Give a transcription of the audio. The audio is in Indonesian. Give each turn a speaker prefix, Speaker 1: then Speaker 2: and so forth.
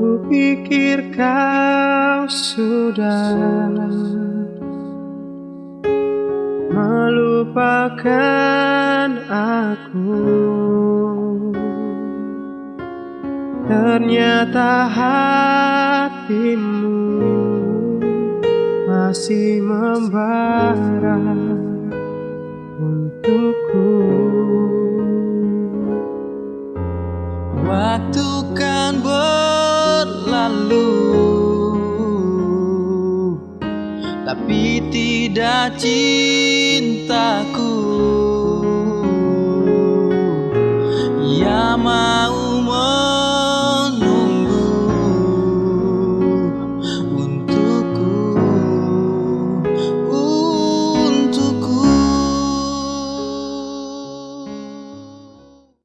Speaker 1: Kupikir kau sudah melupakan aku, ternyata hatimu masih membara untukku.
Speaker 2: Waktu kan berlalu, tapi tidak cintaku. Ya mau